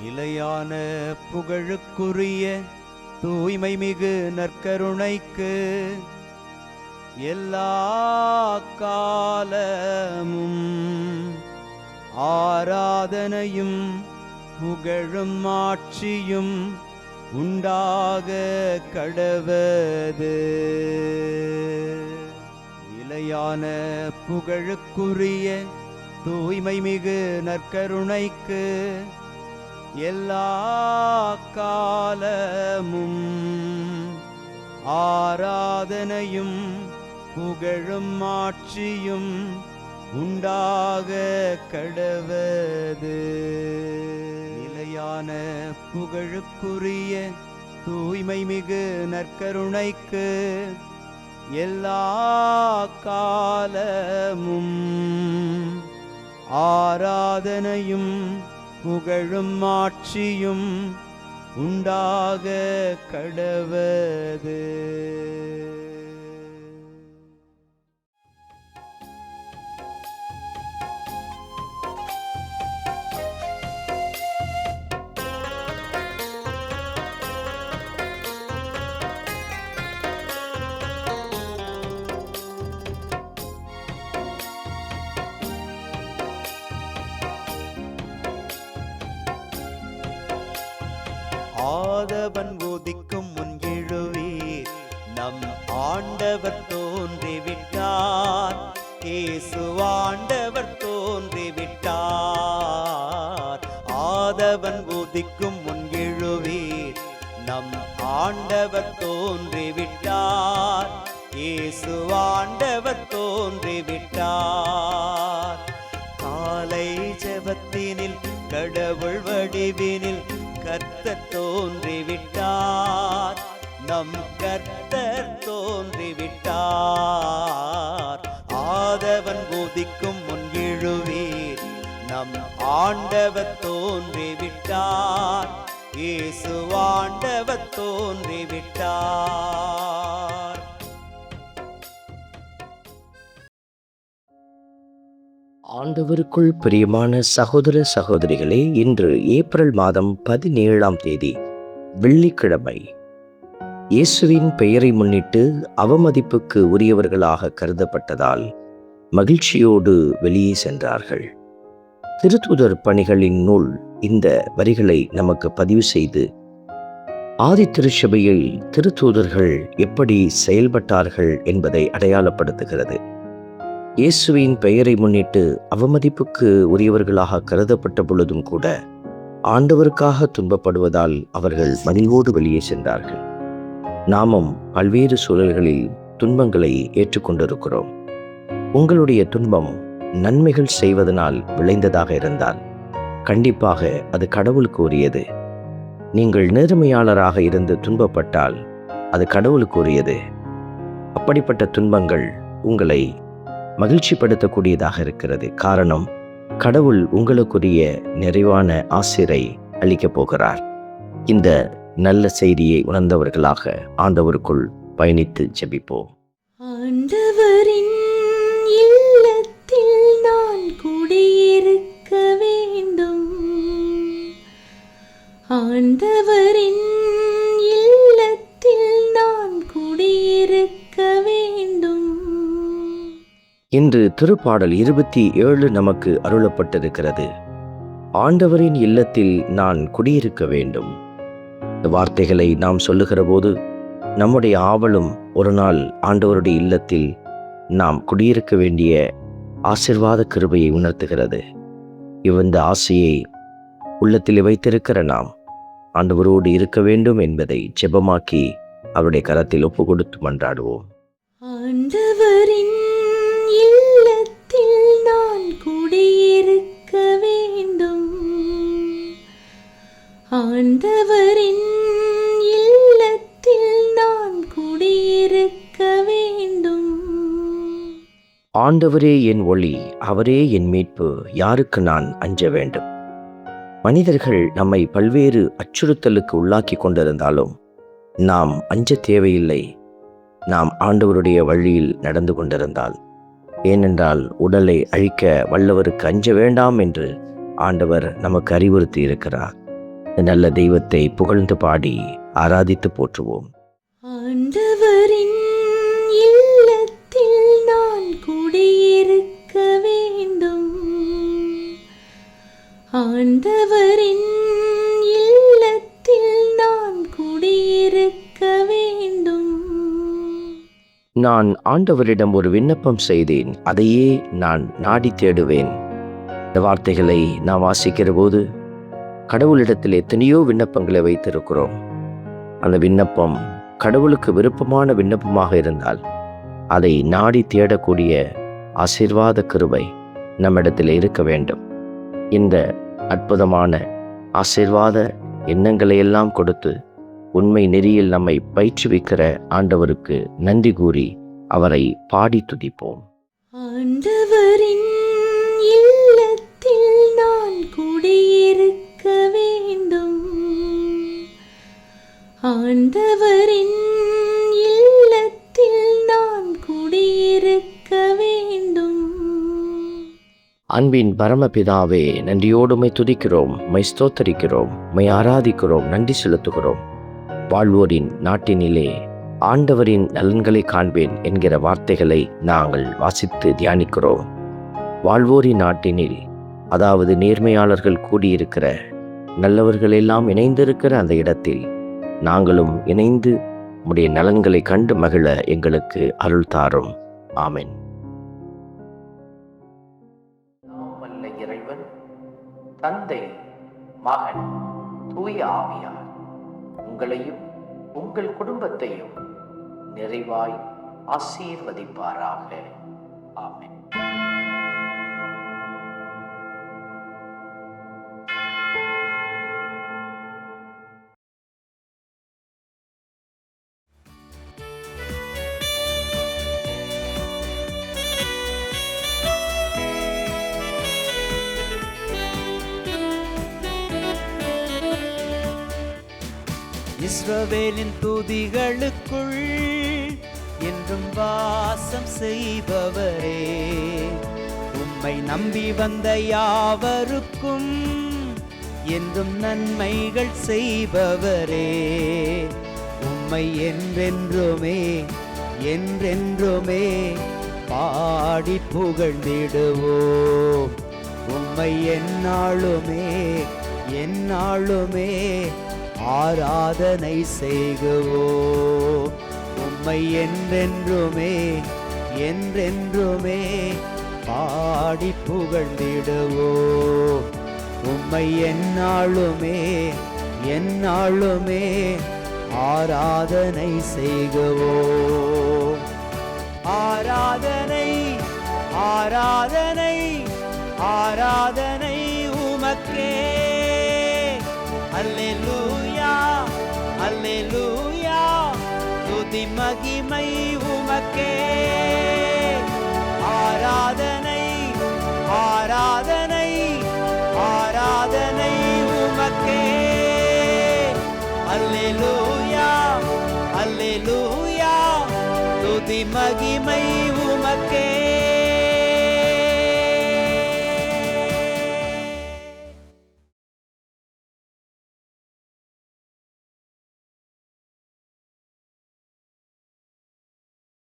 நிலையான புகழுக்குரிய தூய்மை மிகு நற்கருணைக்கு எல்லா காலமும் ஆராதனையும் புகழும் ஆட்சியும் உண்டாக கடவது. நிலையான புகழுக்குரிய தூய்மை மிகு நற்கருணைக்கு எல்லா காலமும் ஆராதனையும் புகழும் ஆட்சியும் உண்டாக கடவது. நிலையான புகழுக்குரிய தூய்மை மிகு நற்கருணைக்கு எல்லா காலமும் ஆராதனையும் புகழும் ஆட்சியும் உண்டாக கடவது. ஆதவன் உதிக்கும் முன் எழுவீர், நம் ஆண்டவர் தோன்றிவிட்டார். இயேசு ஆண்டவர் தோன்றிவிட்டார். ஆதவன் உதிக்கும் முன் எழுவீர், நம் ஆண்டவர் தோன்றிவிட்டார். இயேசு ஆண்டவர் தோன்றிவிட்டார். காலை ஜெபத்தினில் கடவுள் வடிவினில் கர்த்தர் தோன்றிவிட்டார். நம் கர்த்தர் தோன்றிவிட்டார். ஆதவன் உதிக்கும் முன் எழுவீர், நம் ஆண்டவர் தோன்றிவிட்டார். இயேசு ஆண்டவர் தோன்றிவிட்டார். ஆண்டவருக்குள் பிரியமான சகோதர சகோதரிகளே, இன்று ஏப்ரல் மாதம் 17ஆம் தேதி வெள்ளிக்கிழமை. இயேசுவின் பெயரை முன்னிட்டு அவமதிப்புக்கு உரியவர்களாக கருதப்பட்டதால் மகிழ்ச்சியோடு வெளியே சென்றார்கள். திருத்தூதர் பணிகளின் நூல் இந்த வரிகளை நமக்கு பதிவு செய்து ஆதி திருச்சபையில் திருத்தூதர்கள் எப்படி செயல்பட்டார்கள் என்பதை அடையாளப்படுத்துகிறது. இயேசுவின் பெயரை முன்னிட்டு அவமதிப்புக்கு உரியவர்களாக கருதப்பட்ட பொழுதும் கூட ஆண்டவருக்காக துன்பப்படுவதால் அவர்கள் மகிழ்வோடு வெளியே சென்றார்கள். நாமும் பல்வேறு சூழல்களில் துன்பங்களை ஏற்றுக்கொண்டிருக்கிறோம். உங்களுடைய துன்பம் நன்மைகள் செய்வதனால் விளைந்ததாக இருந்தால் கண்டிப்பாக அது கடவுளுக்கு உரியது. நீங்கள் நேர்மையாளராக இருந்து துன்பப்பட்டால் அது கடவுளுக்கு உரியது. அப்படிப்பட்ட துன்பங்கள் உங்களை மகிழ்ச்சிப்படுத்தக்கூடியதாக இருக்கிறது. காரணம், கடவுள் உங்களுக்குரிய நிறைவான ஆசிரை அளிக்கப் போகிறார். இந்த நல்ல செய்தியை உணர்ந்தவர்களாக ஆண்டவருக்குள் பயணித்து ஜெபிப்போம். ஆண்டவரின் இல்லத்தில் நான் குடியிருக்க வேண்டும். ஆண்டவரின் இல்லத்தில் நான் குடியிருக்க வேண்டும். இன்று திருப்பாடல் 27 நமக்கு அருளப்பட்டிருக்கிறது. ஆண்டவரின் இல்லத்தில் நான் குடியிருக்க வேண்டும். இந்த வார்த்தைகளை நாம் சொல்லுகிற போது நம்முடைய ஆவலும் ஒரு நாள் ஆண்டவருடைய இல்லத்தில் நாம் குடியிருக்க வேண்டிய ஆசீர்வாத கிருபையை உணர்த்துகிறது. இந்த ஆசையை உள்ளத்தில் வைத்திருக்கிற நாம் ஆண்டவரோடு இருக்க வேண்டும் என்பதை ஜெபமாக்கி அவருடைய கரத்தில் ஒப்பு கொடுத்து மன்றாடுவோம். ஆண்டவரின் இல்லத்தில் நான் குடியிருக்க வேண்டும். ஆண்டவரின் இல்லத்தில் நான் குடியிருக்க வேண்டும். ஆண்டவரே என் ஒளி, அவரே என் மீட்பு, யாருக்கு நான் அஞ்ச வேண்டும்? மனிதர்கள் நம்மை பல்வேறு அச்சுறுத்தலுக்கு உள்ளாக்கி கொண்டிருந்தாலும் நாம் அஞ்ச தேவையில்லை. நாம் ஆண்டவருடைய வழியில் நடந்து கொண்டிருந்தால். ஏனென்றால் உடலை அழிக்க வல்லவருக்கு அஞ்ச வேண்டாம் என்று ஆண்டவர் நமக்கு அறிவுறுத்தி இருக்கிறார். நல்ல தெய்வத்தை புகழ்ந்து பாடி ஆராதித்து போற்றுவோம். ஆண்டவரின் இல்லத்தில் நான் குடியிருக்க வேண்டும். ஆண்டவரின் இல்லத்தில் நான் குடியிருக்க வேண்டும். நான் ஆண்டவரிடம் ஒரு விண்ணப்பம் செய்தேன், அதையே நான் நாடி தேடுவேன். இந்த வார்த்தைகளை நாம் வாசிக்கிற போது கடவுளிடத்தில் எத்தனையோ விண்ணப்பங்களை வைத்திருக்கிறோம். அந்த விண்ணப்பம் கடவுளுக்கு விருப்பமான விண்ணப்பமாக இருந்தால் அதை நாடி தேடக்கூடிய ஆசீர்வாத கிருபை நம்மிடத்தில் இருக்க வேண்டும். இந்த அற்புதமான ஆசீர்வாத எண்ணங்களை எல்லாம் கொடுத்து உண்மை நெறியில் நம்மை பயிற்றுவிக்கிற ஆண்டவருக்கு நன்றி கூறி அவரை பாடி துதிப்போம். ஆண்டவரின் இல்லத்தில் நான் குடியிருக்க வேண்டும். ஆண்டவரின் இல்லத்தில் நான் குடியிருக்க வேண்டும். அன்பின் பரமபிதாவே, நன்றியோடு உம்மை துதிக்கிறோம், உம்மை ஸ்தோத்தரிக்கிறோம், உம்மை ஆராதிக்கிறோம், நன்றி செலுத்துகிறோம். வாழ்வோரின் நாட்டினிலே ஆண்டவரின் நலன்களை காண்பேன் என்கிற வார்த்தைகளை நாங்கள் வாசித்து தியானிக்கிறோம். வாழ்வோரின் நாட்டினில், அதாவது நேர்மையாளர்கள் கூடியிருக்கிற, நல்லவர்கள் எல்லாம் இணைந்திருக்கிற அந்த இடத்தில் நாங்களும் இணைந்து உம்முடைய நலன்களை கண்டு மகிழ எங்களுக்கு அருள் தாரும். ஆமென். வல்ல இறைவன், தந்தை, மகன், தூய ஆவியார் உங்களையும் உங்கள் குடும்பத்தையும் நிறைவாய் ஆசீர்வதிப்பாராக. ஆமென். இஸ்ரவேலின் துதிகளுக்குள் என்றும் வாசம் செய்பவரே, உம்மை நம்பி வந்த யாவருக்கும் என்றும் நன்மைகள் செய்பவரே, உம்மை என்றென்றுமே என்றென்றுமே பாடி புகழ்ந்திடுவோம். உம்மை எந்நாளுமே எந்நாளுமே ஆராதனை செய்குவோம். உம்மை என்றென்றுமே என்றென்றுமே பாடி புகழ்ந்திடுவோம். உம்மை எந்நாளுமே எந்நாளுமே ஆராதனை செய்குவோம். ஆராதனை ஆராதனை ஆராதனை உமக்கே. அல்லேலூயா அல்லேலூயா, துதி மகிமை உமக்கே. ஆராதனை ஆராதனை ஆராதனை உமக்கே. அல்லேலூயா அல்லேலூயா, துதி மகிமை